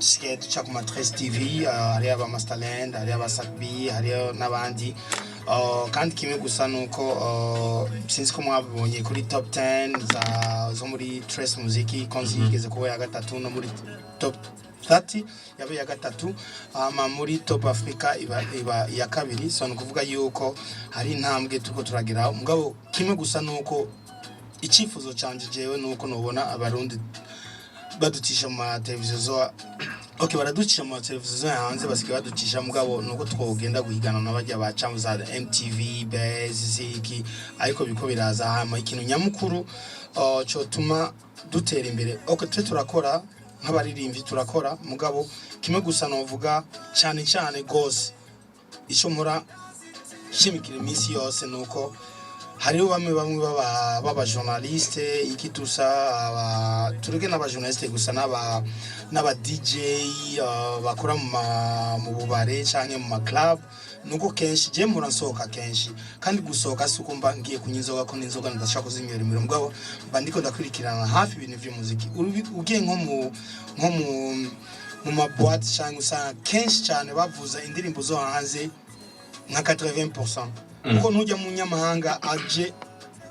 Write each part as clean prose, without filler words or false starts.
dusigaye duca ku ma Trace TV, hariyo aba Masterland, hariyo aba Sakbi, hariyo n'abandi. Kandi kimwe gusa nuko sinzi ko mwabonye kuri top 10 zo muri Trace Muziki konzi yigeze kuba ya gatatu, no muri top 30 yabe ya gatatu, muri top Africa iba ya kabiri. So nukuvuga yuko hari intambwe tuko turageraho. Mugabo kimwe gusa nuko icyifuzo canje jewe nuko nobona abarundi baducisha mu televiziyo baraducisha mu televiziyo hanze, basigaye baducisha. Mugabo nuko twogenda guhigana n'abajya baca za MTV Beziki, ariko biko biraza hama ikintu nyamukuru cyo tuma dutera imbere. Twe turakora nk'abaririmbyi turakora, mugabo kimwe gusa novuga cyane cyane gose icyo nkora shimikira iminsi yose nuko hariho bamwe baba journaliste ikitusa turege n'aba journaliste gusa n'aba DJ bakora mu bubare cyangwa mu club. Nuko kenshi je muransohoka kenshi, kandi gusohoka suko mba ngiye kunyinzoga ko n'inzoga ndashaka kuzinywera imbere, mugabo mba ndiko ndakurikirana hafi ibintu by'umuziki. Ugiye nko mu maboîte cyangwa usanga kenshi cyane bavuza indirimbo zo hanze nka 80%. Uko nujya mu nyamahanga aje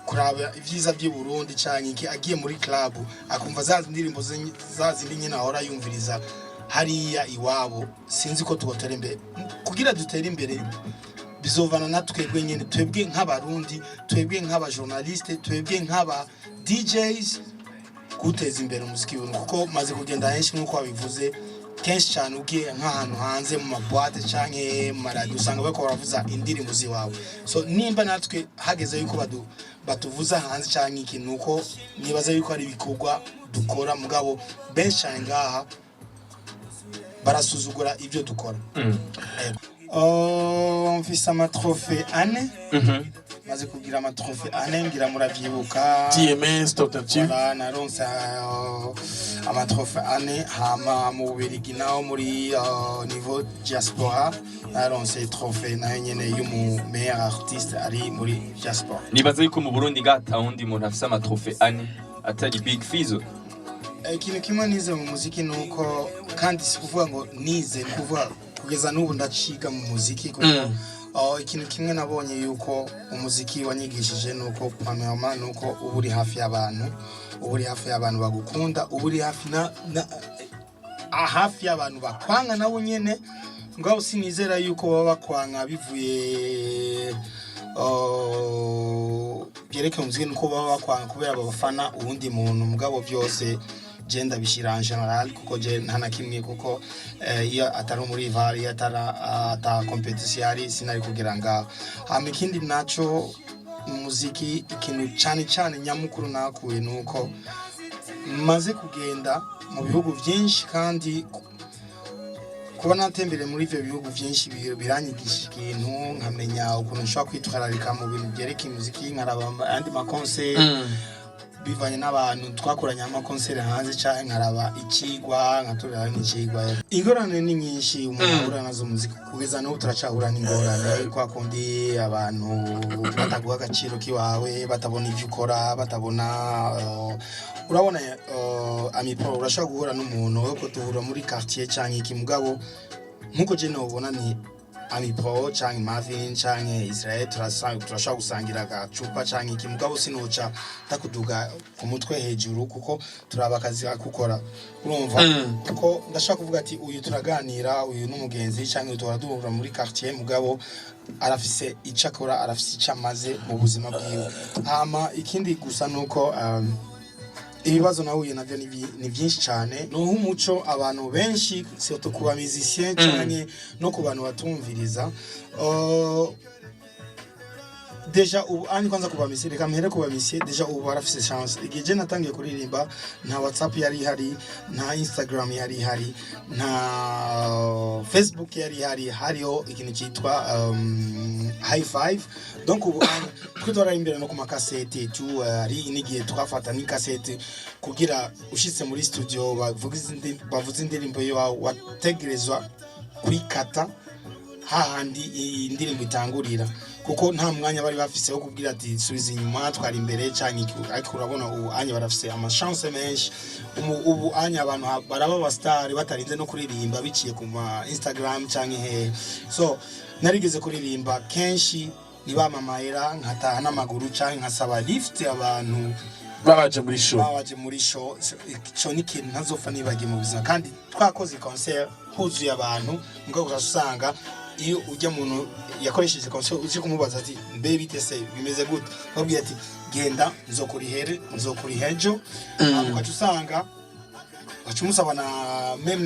kuraba ivyiza by'i Burundi cyangwa iki, agiye muri club akumva za ndirimbo za zindi nyine ahora yumviriza hariya iwabo. Sinzi ko tugotera imbere. Kugira dutere imbere bizovana natwebwe nyene, twebwe nk'abarundi, twebwe nk'aba journaliste, twebwe nk'aba DJs, guteza imbere umuziki w'umuntu. Kuko maze kugenda henshi nkuko wabivuze, kenshi cyane ugiye nk'ahantu hanze mu maboîte canke mu radio usanga bako baravuza indirimbo ziwawe. So nimba natwe hageze yuko batuvuza hanze canke iki, nuko nibaza yuko ari bikorwa dukora, mugabo benshi cyane ngaha barasuzugura ibyo dukora. Mfise amatrofe ane, maze kugira amatrofe ane, ngira muravyibuka TMS Top 10. Naronse amatrofe ane, hama mu Bubiligi naho muri niveau diaspora naronse trofe nayo nyene y'umu meilleur artiste ari muri diaspora. Nibaza yuko mu Burundi gata undi muntu afise amatrofe ane atari Big Fizzo. Ikintu kimwe nize mu muziki nuko, kandi si kuvuga ngo nize, kuvuga kugeza n'ubu ndaciga mu muziki, kuko ikintu kimwe nabonye yuko umuziki wanyigishije nuko pamama nuko uburi hafi y'abantu bagukunda, uburi hafi hafi y'abantu bakwanga nabo nyene. Ngabo sinizera yuko baba bakwanga bivuye byerekeye umuziki, nuko baba bakwanga kubera babafana uwundi muntu. Mugabo byose genda bishira en general, kuko je ntana kimwe, kuko iyo atari muri vari ata competition yari sinari kugira nga. Hama ikindi naco umuziki, ikintu cyane nyamukuru nakuye nuko maze kugenda mu bihugu byinshi, kandi kuba natembere muri ivyo bihugu byinshi biranyigisha ikintu, nkamenya ukuntu nshobora kwitwararika mu bintu byerekeye umuziki, nkaraba andi makonse bivanye n'abantu twakoranye amakonsere hanze, cyane nkaraba ikigwa nkaturira n'ikigwa. Ingorane ni nyinshi umuntu ahura nazo muziki, kugeza n'ubu turacahura n'ingorane, kwa kundi abantu bataguha agaciro kiwawe, batabona ivyo ukora, batabona urabona amipro urashaka guhura n'umuntu wo kutuhura muri quartier cyangwa iki, mugabo nkuko je nobona ni amipro cyangwa Marvin cyangwa Israel turashaka gusangira agacupa cyangwa iki, mugabo sinoca takuduga ku mutwe hejuru, kuko turaba akazi akukora. Urumva kuko ndashaka kuvuga ati uyu turaganira, uyu n'umugenzi cyangwa duhura muri quartier, mugabo arafise icakora, arafise icamaze mu buzima bwiwe. Hama ikindi gusa nuko ibibazo nahuye navyo ni byinshi cyane. Nuho umuco abantu benshi surtout kuba musicien cyane no ku bantu batumviriza. Deja ubu ani kwanza kuba musicien, reka mpere kuba musicien, deja ubu barafise chance. Igihe je natangiye kuririmba nta WhatsApp yari hari, nta Instagram yari hari, nta Facebook yari hari, hariho ikintu cyitwa high five. Donc ubu twitwara imbere no ku makasete tu ari inigiye twafata ni kasete kugira ushitse muri studio bavuze indirimbo yo wategerezwa kwikata hahandi indirimbo itangurira, kuko nta mwanya bari bafise wo kubwira ati subiza inyuma twari imbere cyane ariko urabona ubu anya barafise amachance menshi ubu anya abantu baraba abastar batarinze no kuririmba biciye ku ma Instagram cyane he so narigeze kuririmba kenshi nibamamaira nkataha n'amaguru cyane nkasaba lift abantu baje muri show cyo ni kintu ntazofa nibagiye mu buzima kandi twakoze concert huzuye abantu ngo urasanga iyo ujya muntu yakoresheje concert uje kumubaza ati mbe bitese bimeze gute babwiye ati genda nzokuri hejo ukacu usanga bacumusaba na même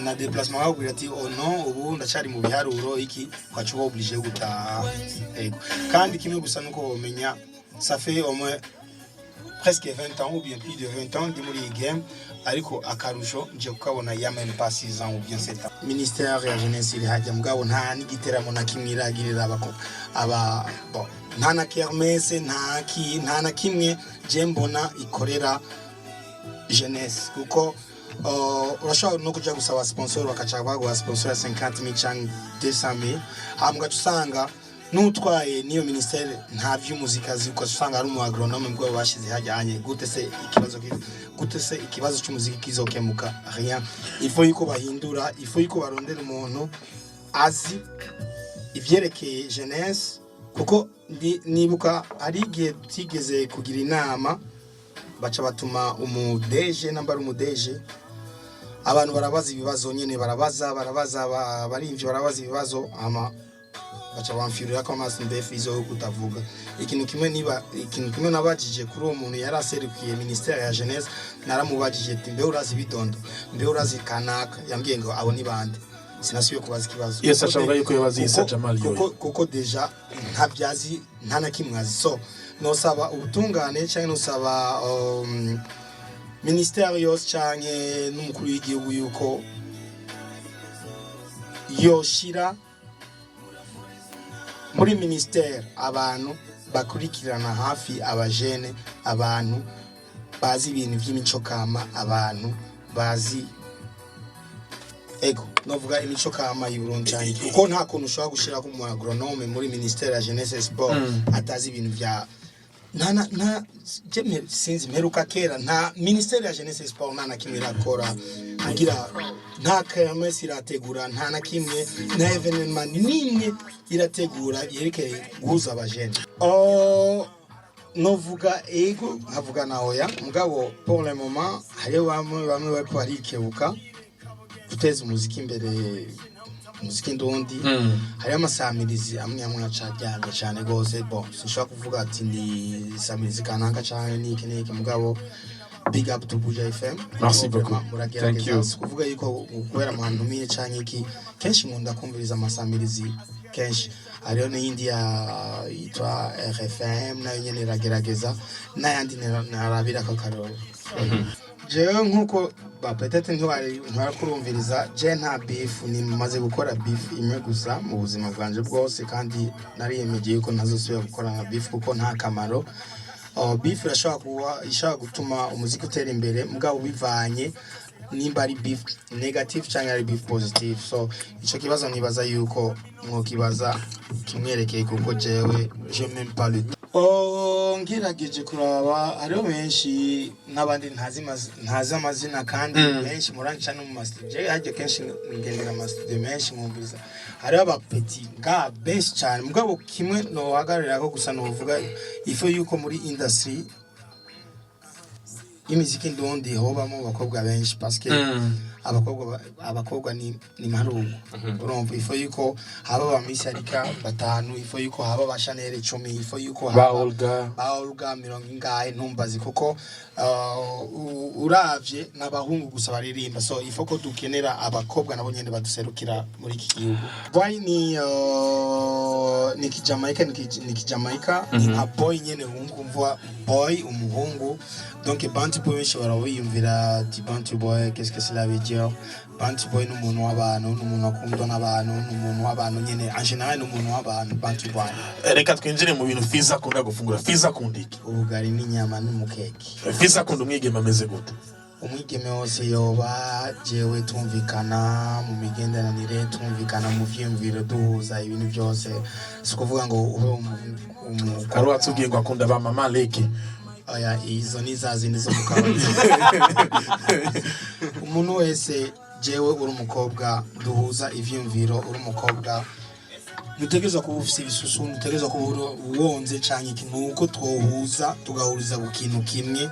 na déplacement babwira ati oh non ubu ndacari mu biharuro iki ukacu obligé gutaha ego kandi kimwe gusa nuko bomenya ça fait au moins presque 20 ans ou bien plus de 20 ans muri game ariko akarusho nje kukabona ya même pas 6 ans ou bien 7 ans ministère ya jeunesse iri hajya mugabo nta nigiteramo na kimwe iragirira aba bon nta na kermesse nta na kimwe je mbona ikorera jeunesse kuko urashobora no kuja gusaba sponsor bakaca bagwa sponsor ya 50,000 cyangwa 200,000 hamwe usanga n'utwaye niyo ministere nta vy'umuzikazi uko usanga ari umu agronome ngo bashize hajyanye gute se ikibazo cy'umuziki kizokemuka rien il faut yuko bahindura il faut yuko barondera umuntu azi ivyerekeye jeunesse kuko nibuka ari igihe tigeze kugira inama baca batuma umudeje nambara umudeje abantu barabaza ibibazo nyene barabaza barimvye barabaza ibibazo ama bacha bamfirira ko amasimbefi izo kutavuga ikintu kimwe nabajije kuri uwo muntu yaraserukiye ministère ya jeunesse naramubajije ati mbe urazi bidondo mbe urazi kanaka yambwiye ngo abo ni bande sinasubiye kubaza ikibazo yes achavuga yuko yabazi Issa Jamal yoyo kuko deja ntabyazi nta na kimwe so nosaba ubutungane cyangwa nosaba ministère yose cyangwa n'umukuru w'igihugu yuko yoshira muri ministère abantu bakurikirana hafi abajene abantu bazi ibintu by'imico kama abantu bazi ego novuga imico kama y'Uburundi cyane kuko nta kuntu ushobora gushira ko mu agronome muri ministère ya jeunesse sport atazi ibintu bya nta jemwe sinzi meruka kera nta ministère ya jeunesse sport nta kimwe irakora kugira nta kermesse irategura nta na kimwe na evenement nimwe irategura yerekeye guhuza abajene novuga ego nkavuga na oya mugabo pour le moment hariyo bamwe bariko barikebuka guteza umuziki imbere umuziki ndundi hariyo amasamirizi amwe acajyanye cyane gose bon sinshobora kuvuga ati ni samirizi kanaka cyane niki mugabo big up to Buja FM. Merci beaucoup. Thank you. Kuvuga yuko kubera amantumiye cyane iki kenshi nkunda kumviriza amasamirizi kenshi ariyo n'indi yitwa RFM nayo nyene iragerageza n'ayandi narabira ko karoro jewe nkuko peut-être ntwarakurumviriza je nta beef ni maze gukora beef imwe gusa mu buzima bwanje bwose kandi nariyemeje yuko ntazosubira gukora na beef kuko nta kamaro beef ishaka gutuma umuziki utera imbere mugabo bivanye nimba ari beef negative cyangwa ari beef positive so ico kibazo nibaza yuko mwokibaza kimwerekeye kuko jewe je même pas le ngirageje kuraba ariho benshi n'abandi ntazi amazina kandi benshi muranca no mu master je haje kenshi ngendera master menshi mwumviriza ariho abapeti nga benshi cyane mugabo kimwe no hagarira ko gusa no vuga ifo yuko muri industry imiziki ndundi hobamo bakobwa benshi parce que abakobwa ni marugo urumva ifo yuko haba ba misarika batanu ifo yuko haba ba Chanel 10 ifo yuko haba ba Olga 70 ntumbazi kuko uravye n'abahungu gusa baririmba so ifo ko dukenera abakobwa nabo nyene baduserukira muri iki gihugu boy ni kijamaika ni nka boy nyene umva boy umuhungu donc Bantu Boy bashobora wiyumvira ti Bantu Boy qu'est-ce que cela veut dire Bantu Boy n'umuntu w'abantu n'umuntu akundwa n'abantu n'umuntu w'abantu nyene en général n'umuntu w'abantu Bantu Boy reka twinjire mu bintu Fiza akunda gufungura Fiza akunda iki ubugari n'inyama n'umukeke Fiza akunda umwigema ameze gute umwigeme wose yoba jewe tumvikana mu migenderanire tumvikana mu vyiyumviro duhuza ibintu byose si kuvuga ngo ube karo watubwiye ngo akunda ba mama leke oya izo ni za zindi zo mukabari umuntu wese jewe uri umukobwa duhuza ivyiyumviro uri umukobwa nutegerezwa kuba ufise ibisusu nutegerezwa kuba wonze canke ikintu nuko twohuza tugahuriza ku kintu kimwe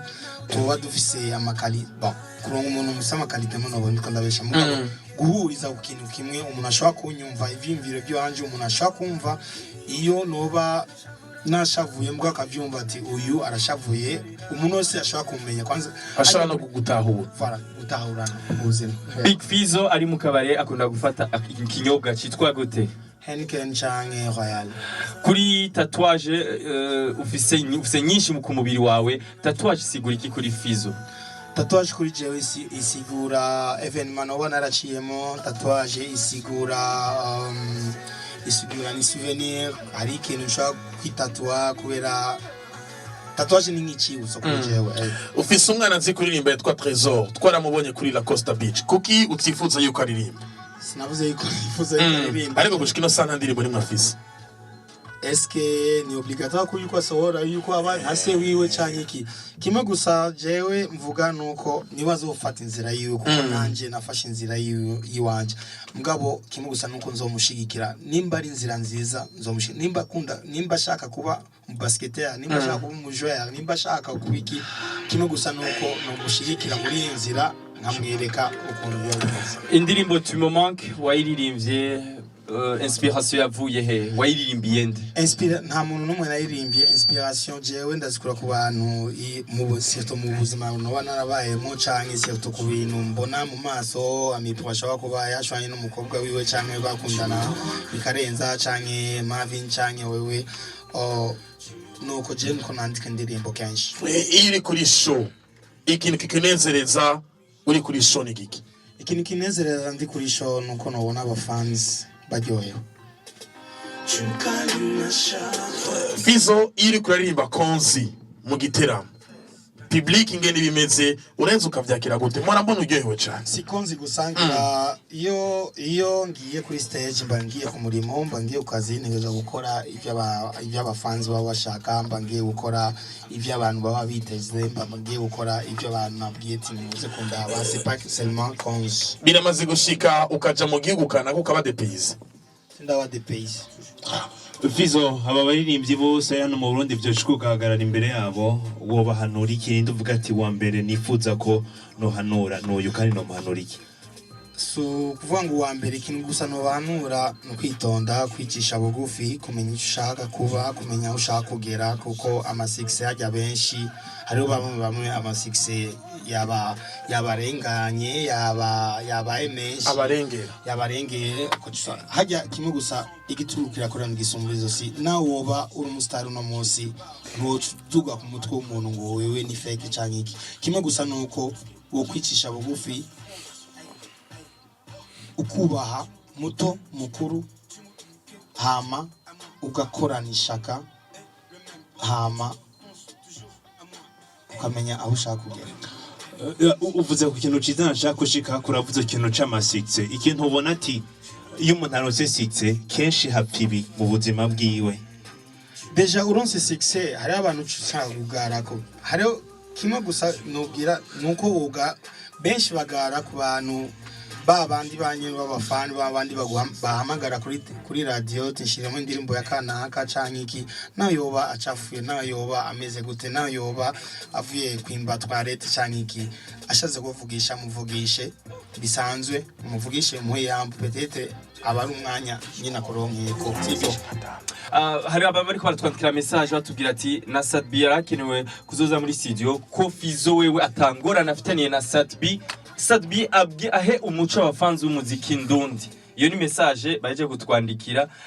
tuba dufise amakali bon kuronka umuntu musa amakalite muno ndiko ndabesha mugabo guhuriza ku kintu kimwe umuntu ashobora kunyumva ivyiyumviro byanje umuntu ashobora kumva iyo noba nashavuye mbwa akavyumva ati uyu arashavuye umuntu wese ashobora kumenya kwanza ashobora no kugutahura fara gutahurana ubuzima Big Fizzo ari mu kabare akunda gufata ikinyobwa citwa gute Heineken canke Royal kuri tatouage ufise nyinshi ku mubiri wawe tatouage isigura iki kuri Fizzo tatouage kuri jewe isigura evenement no naraciyemo tatouage isigura ni souvenir hari ikintu ushobora kwitatua kubera tatouage ni nk'icibutso kuri jewe ufise umwana nzi kuririmba yitwa Trésor twaramubonye kuri La Costa Beach kuki utifuza yuko aririmba sinavuze yuko nifuza kuririmba ariko gushika ino sana ndirimbo ni mwafise eske ni obligatoire ko yuko asohora yuko aba hase wiwe canke iki kimwe gusa jewe mvuga nuko nibazo ufata inzira yiwe kuko nanje nafashe inzira yiwanje mugabo kimwe gusa nuko nzomushigikira nimba ari inzira nziza nzomushigikira nimba shaka kuba mu basketteur nimba shaka kuba mu joueur nimba shaka kubiki kimwe gusa nuko no gushigikira muri inzira nkamwereka ukuntu yobivuze indirimbo tu me manques wayiririmbye inspiration yavuye he wayiririmbiye nde nta muntu n'umwe nayirimbye inspiration jewe ndazikura ku bantu mu buzima noba narabayemo canke surtout ku bintu mbona mu maso amipro ashobora kuba yashwanye n'umukobwa wiwe canke bakundana bikarenza canke Marvin canke wewe nuko jewe niko nandika indirimbo kenshi iyo uri kuri show ikintu kikunezereza uri kuri show ni giki ikintu kinezereza ndi kuri show nuko nobona abafans baryohewe Fizzo iyo uri kuririmba konzi mu giteramo public ingene bimeze urenze ukavyakira gute mora mbona uryohewe cyane sikonzi gusangira iyo ngiye kuri stage mba ngiye ku murimo mba ngiye ukazi ntegereje gukora ivyo abafans baba bashaka mba ngiye gukora ivyo abantu baba biteze mba ngiye gukora ivyo abantu nabwiye ati muze kundaba c'est pas seulement konzi biramaze gushika ukaja mu gihugu kana ukaba depays ndawa depays Fizzo aba baririmbyi bose hano mu Burundi byoshika kugahagarara imbere yabo wobahanura iki nduvuga ati wa mbere nifuza ko no hanura n'uyu kandi no muhanura iki so kuvuga ngo wa mbere ikintu gusa no bahanura no kwitonda kwicisha bugufi kumenya icyo ushaka kuba kumenya aho ushaka kugera kuko ama-success hajya benshi hariho bamwe ama-success yabarenganye yabaye menshi yabarengeye hajya kimwe gusa igiturukira kuri ngisumbuzo si nawe woba uri umustar no munsi ntutuga ku mutwe w'umuntu ngo wewe ni fake canke iki kimwe gusa nuko wo kwicisha bugufi ukubaha muto mukuru hama ugakorana ishaka hama ukamenya aho ushaka kugera uvuze ku kintu ciza nashaka kushika kuravuze ikintu c'amasikse ikintu ubona ati iyo umuntu aronse sikse kenshi hapfibi mu buzima bwiwe deja uronse sikse hari abantu ushaka kugarako hari kimwe gusa nubwira nuko woga benshi bagara ku bantu babandi banye b'abafani babandi bahamagara kuri radio tishiremo indirimbo ya kanaka canke iki nayoba acafuye nayoba ameze gute nayoba avuye kwimba twarete canke iki ashaze kuvugisha muvugishe bisanzwe muvugishe muhe yambu petete abari umwanya nyina koronkeye ko sivyo hari abariko baratwandikira message batubwira ati na Sadbi yarakenewe kuzoza muri studio ko Fizzo wewe atangorana afitaniye na Sadbi ahe umuco w'abafanzi b'umuziki ndundi iyo ni message baje kutwandikira